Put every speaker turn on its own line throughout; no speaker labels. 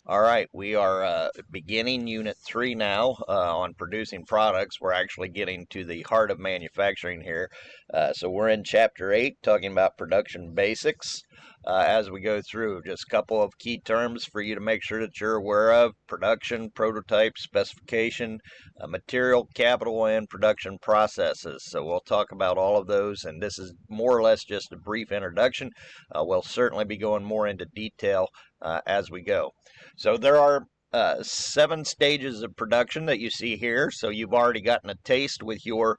All right, we are beginning Unit 3 now on producing products. We're actually getting to the heart of manufacturing here. So we're in Chapter 8 talking about production basics. As we go through, just a couple of key terms for you to make sure that you're aware of: production, prototype, specification, material, capital, and production processes. So we'll talk about all of those, and this is more or less just a brief introduction. We'll certainly be going more into detail as we go. So there are 7 stages of production that you see here. So you've already gotten a taste with your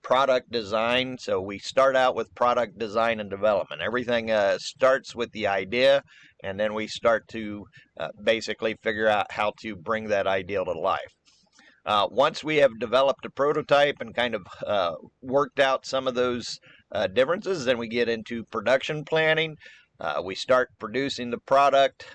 product design. So we start out with product design and development. Everything starts with the idea, and then we start to basically figure out how to bring that ideal to life. Once we have developed a prototype and kind of worked out some of those differences, then we get into production planning. We start producing the product.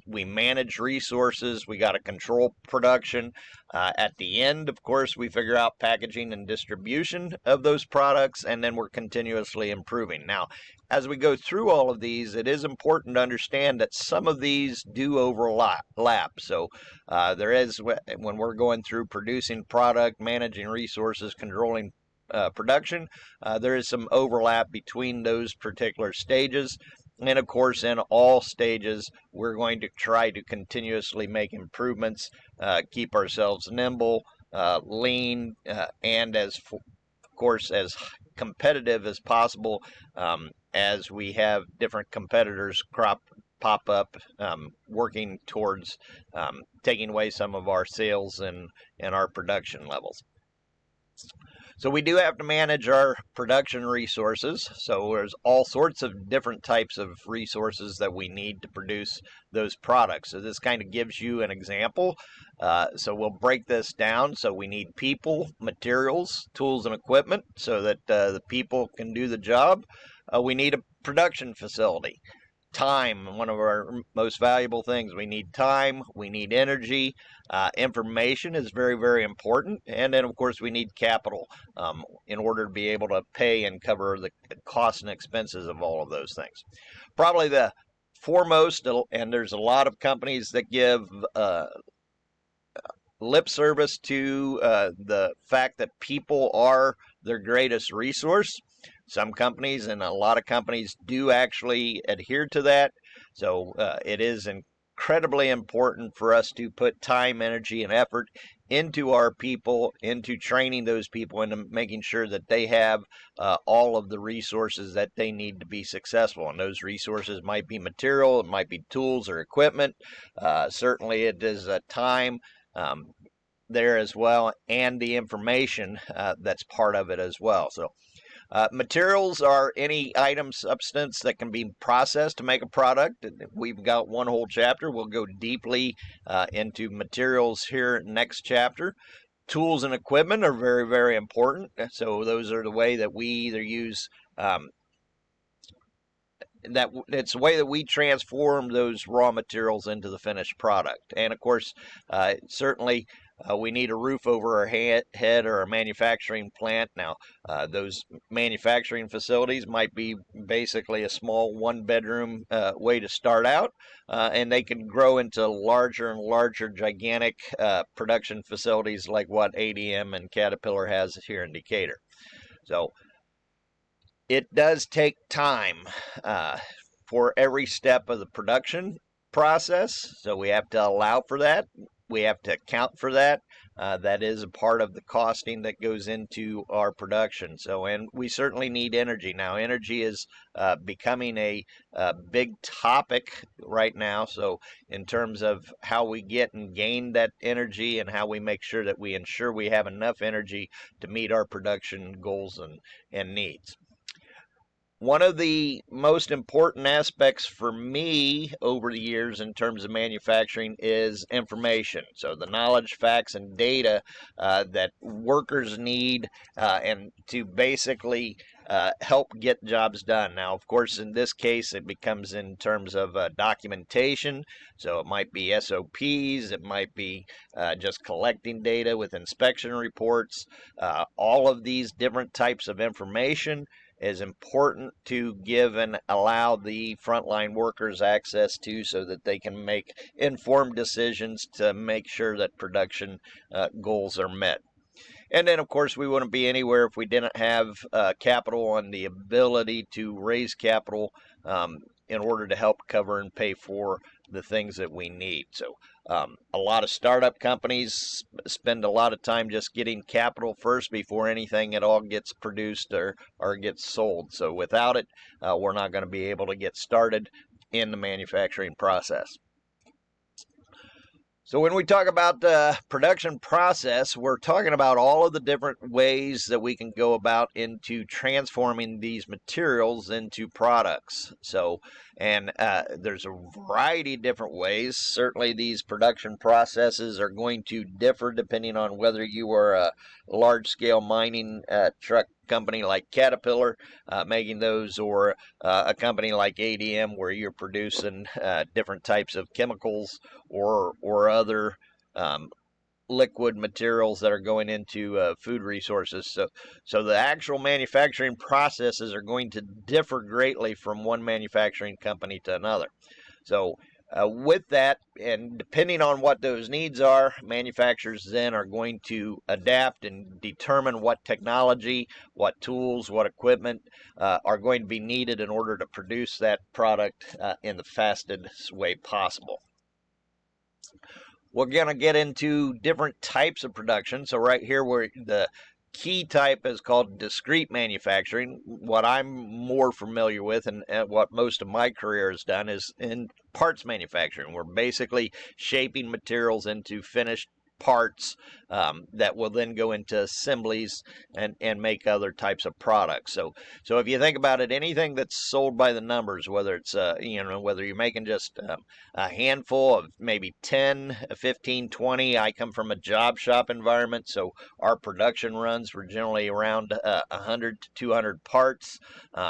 We manage resources. We got to control production. At the end, of course, we figure out packaging and distribution of those products, and then we're continuously improving. Now, as we go through all of these, it is important to understand that some of these do overlap. So there is, when we're going through producing product, managing resources, controlling production, there is some overlap between those particular stages. And of course, in all stages, we're going to try to continuously make improvements, keep ourselves nimble, lean, and of course, as competitive as possible, as we have different competitors pop up, working towards taking away some of our sales and our production levels. So we do have to manage our production resources. So there's all sorts of different types of resources that we need to produce those products. So this kind of gives you an example. So we'll break this down. So we need people, materials, tools, and equipment so that the people can do the job. We need a production facility. Time, one of our most valuable things. We need time, we need energy, information is very, very important, and then of course we need capital in order to be able to pay and cover the costs and expenses of all of those things. Probably the foremost, and there's a lot of companies that give lip service to the fact that people are their greatest resource. Some companies and a lot of companies do actually adhere to that. So it is incredibly important for us to put time, energy, and effort into our people, into training those people, into making sure that they have all of the resources that they need to be successful. And those resources might be material, it might be tools or equipment. Certainly it is time there as well, and the information that's part of it as well. So materials are any item, substance that can be processed to make a product. We've got one whole chapter. We'll go deeply into materials here next chapter. Tools and equipment are very, very important. So those are the way that we either use it's the way that we transform those raw materials into the finished product. And of course, certainly we need a roof over our head or a manufacturing plant. Now, those manufacturing facilities might be basically a small one-bedroom way to start out, and they can grow into larger and larger, gigantic production facilities like what ADM and Caterpillar has here in Decatur. So it does take time for every step of the production process, so we have to allow for that. We have to account for that. That is a part of the costing that goes into our production. So, and we certainly need energy. Now, energy is becoming a big topic right now. So, in terms of how we get and gain that energy and how we make sure that we ensure we have enough energy to meet our production goals and needs. One of the most important aspects for me over the years in terms of manufacturing is information. So the knowledge, facts, and data that workers need and to basically help get jobs done. Now, of course, in this case, it becomes in terms of documentation. So it might be SOPs, it might be just collecting data with inspection reports. All of these different types of information is important to give and allow the frontline workers access to, so that they can make informed decisions to make sure that production goals are met. And then, of course, we wouldn't be anywhere if we didn't have capital and the ability to raise capital in order to help cover and pay for the things that we need. So a lot of startup companies spend a lot of time just getting capital first before anything at all gets produced or gets sold. So without it, we're not going to be able to get started in the manufacturing process. So when we talk about the production process, we're talking about all of the different ways that we can go about into transforming these materials into products. So, and there's a variety of different ways. Certainly these production processes are going to differ depending on whether you are a large-scale mining truck company like Caterpillar making those, or a company like ADM where you're producing different types of chemicals or other liquid materials that are going into food resources. So the actual manufacturing processes are going to differ greatly from one manufacturing company to another. So with that, and depending on what those needs are, manufacturers then are going to adapt and determine what technology, what tools, what equipment are going to be needed in order to produce that product in the fastest way possible. We're going to get into different types of production. So right here, where the key type is called discrete manufacturing. What I'm more familiar with, and what most of my career has done, is in parts manufacturing. We're basically shaping materials into finished parts that will then go into assemblies and make other types of products. So if you think about it, anything that's sold by the numbers, whether it's whether you're making just a handful of maybe 10, 15, 20. I come from a job shop environment, so our production runs were generally around 100 to 200 parts.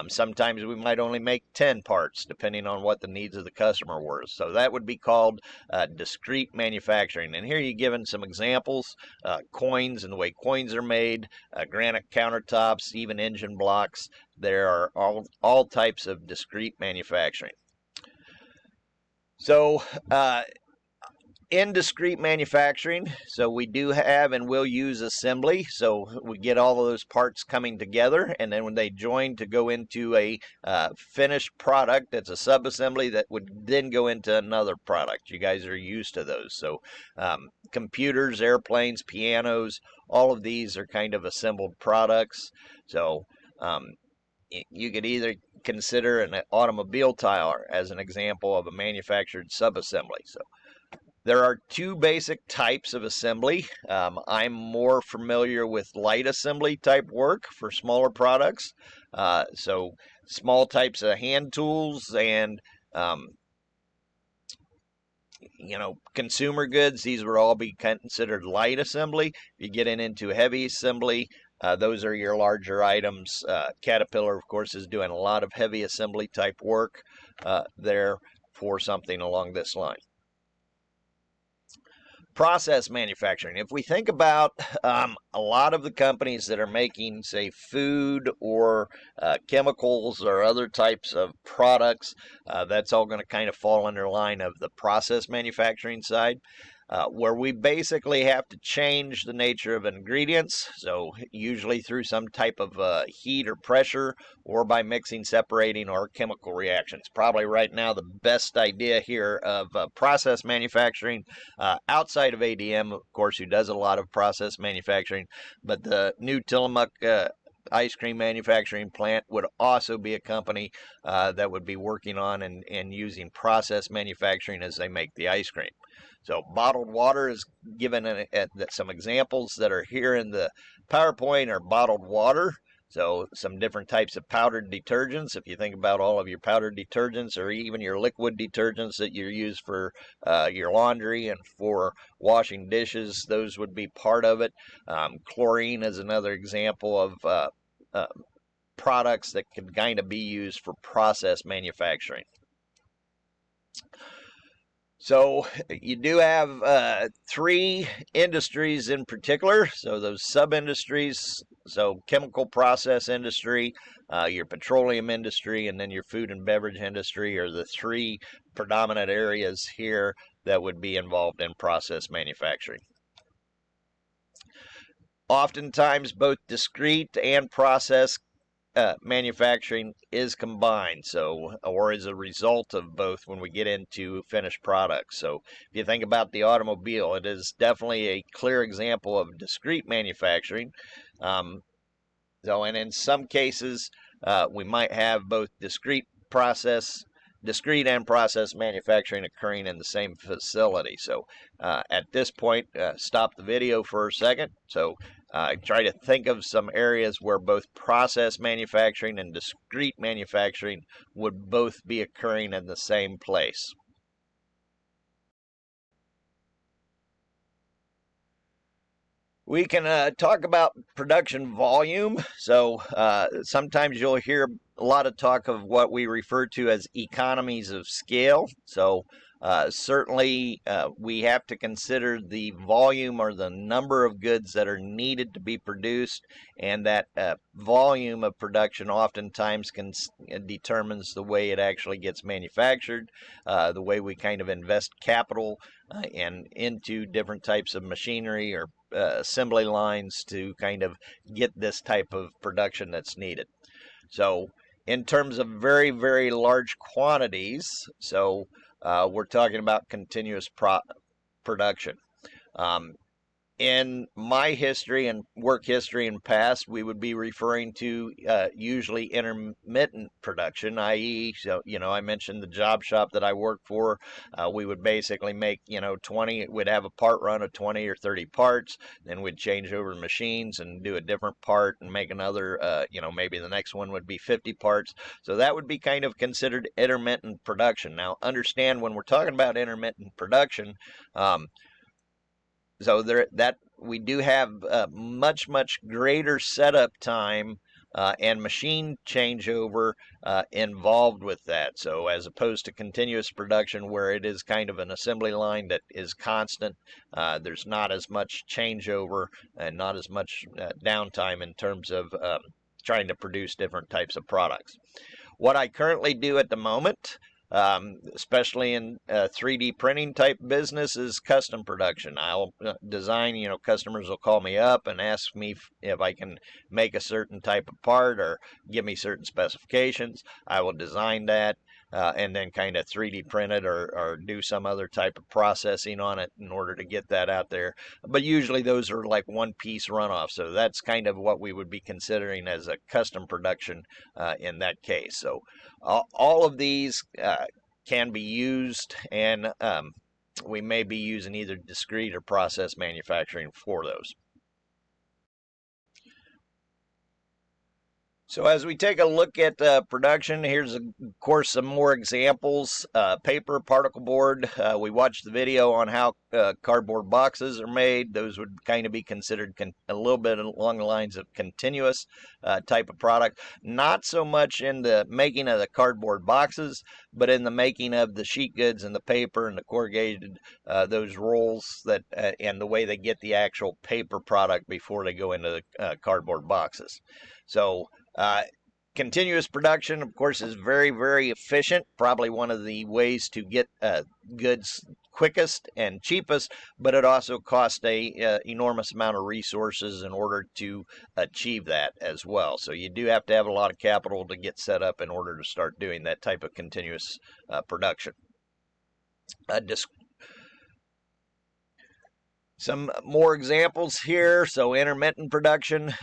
Sometimes we might only make 10 parts, depending on what the needs of the customer were. So that would be called discrete manufacturing. And here you're given some examples: coins and the way coins are made, granite countertops, even engine blocks. There are all types of discrete manufacturing. So in discrete manufacturing, so we do have and will use assembly. So we get all of those parts coming together, and then when they join to go into a finished product, that's a subassembly that would then go into another product. You guys are used to those. So computers, airplanes, pianos, all of these are kind of assembled products. So you could either consider an automobile tire as an example of a manufactured subassembly. So there are two basic types of assembly. I'm more familiar with light assembly type work for smaller products. So small types of hand tools and consumer goods, these would all be considered light assembly. If you get into heavy assembly, those are your larger items. Caterpillar, of course, is doing a lot of heavy assembly type work there for something along this line. Process manufacturing. If we think about a lot of the companies that are making, say, food or chemicals or other types of products, that's all going to kind of fall under the line of the process manufacturing side. Where we basically have to change the nature of ingredients, so usually through some type of heat or pressure, or by mixing, separating, or chemical reactions. Probably right now the best idea here of process manufacturing outside of ADM, of course, who does a lot of process manufacturing, but the new Tillamook ice cream manufacturing plant would also be a company that would be working on and using process manufacturing as they make the ice cream. So bottled water is given some examples that are here in the PowerPoint are bottled water. So some different types of powdered detergents. If you think about all of your powdered detergents or even your liquid detergents that you use for your laundry and for washing dishes, those would be part of it. Chlorine is another example of products that can kind of be used for process manufacturing. So you do have three industries in particular. So those sub-industries, So chemical process industry, your petroleum industry, and then your food and beverage industry are the three predominant areas here that would be involved in process manufacturing. Oftentimes, both discrete and process manufacturing is combined, so or is a result of both when we get into finished products. So if you think about the automobile, it is definitely a clear example of discrete manufacturing. And in some cases, we might have both discrete and process manufacturing occurring in the same facility. So at this point, stop the video for a second. So try to think of some areas where both process manufacturing and discrete manufacturing would both be occurring in the same place. We can talk about production volume. So sometimes you'll hear a lot of talk of what we refer to as economies of scale. So certainly we have to consider the volume or the number of goods that are needed to be produced, and that volume of production oftentimes determines the way it actually gets manufactured, the way we kind of invest capital and into different types of machinery or assembly lines to kind of get this type of production that's needed. So in terms of very, very large quantities, so we're talking about continuous production. In my history and work history in past, we would be referring to usually intermittent production, i.e., so, I mentioned the job shop that I worked for. We would basically make, 20, we'd have a part run of 20 or 30 parts, then we'd change over machines and do a different part and make another, maybe the next one would be 50 parts. So that would be kind of considered intermittent production. Now, understand when we're talking about intermittent production, so that we do have much greater setup time and machine changeover involved with that. So as opposed to continuous production, where it is kind of an assembly line that is constant, there's not as much changeover and not as much downtime in terms of trying to produce different types of products. What I currently do at the moment, especially in 3D printing type business, is custom production. I'll design, customers will call me up and ask me if I can make a certain type of part or give me certain specifications. I will design that and then kind of 3D print it or do some other type of processing on it in order to get that out there. But usually those are like one-piece runoff, so that's kind of what we would be considering as a custom production in that case. So all of these can be used, and we may be using either discrete or process manufacturing for those. So as we take a look at production, here's of course some more examples. Paper, particle board. We watched the video on how cardboard boxes are made. Those would kind of be considered a little bit along the lines of continuous type of product. Not so much in the making of the cardboard boxes, but in the making of the sheet goods and the paper and the corrugated, those rolls that and the way they get the actual paper product before they go into the cardboard boxes. So continuous production, of course, is very, very efficient. Probably one of the ways to get goods quickest and cheapest, but it also costs a enormous amount of resources in order to achieve that as well. So you do have to have a lot of capital to get set up in order to start doing that type of continuous production. Some more examples here. So intermittent production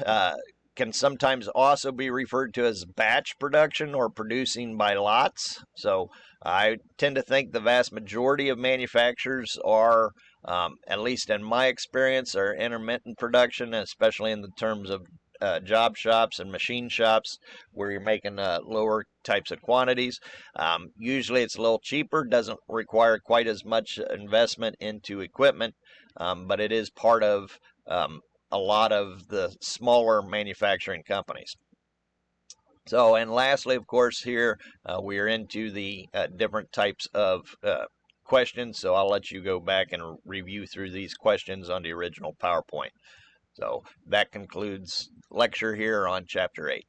can sometimes also be referred to as batch production or producing by lots. So I tend to think the vast majority of manufacturers are, at least in my experience, are intermittent production, especially in the terms of job shops and machine shops where you're making lower types of quantities. Usually it's a little cheaper, doesn't require quite as much investment into equipment, but it is part of a lot of the smaller manufacturing companies. So, and lastly, of course, here we are into the different types of questions. So I'll let you go back and review through these questions on the original PowerPoint. So that concludes lecture here on Chapter 8.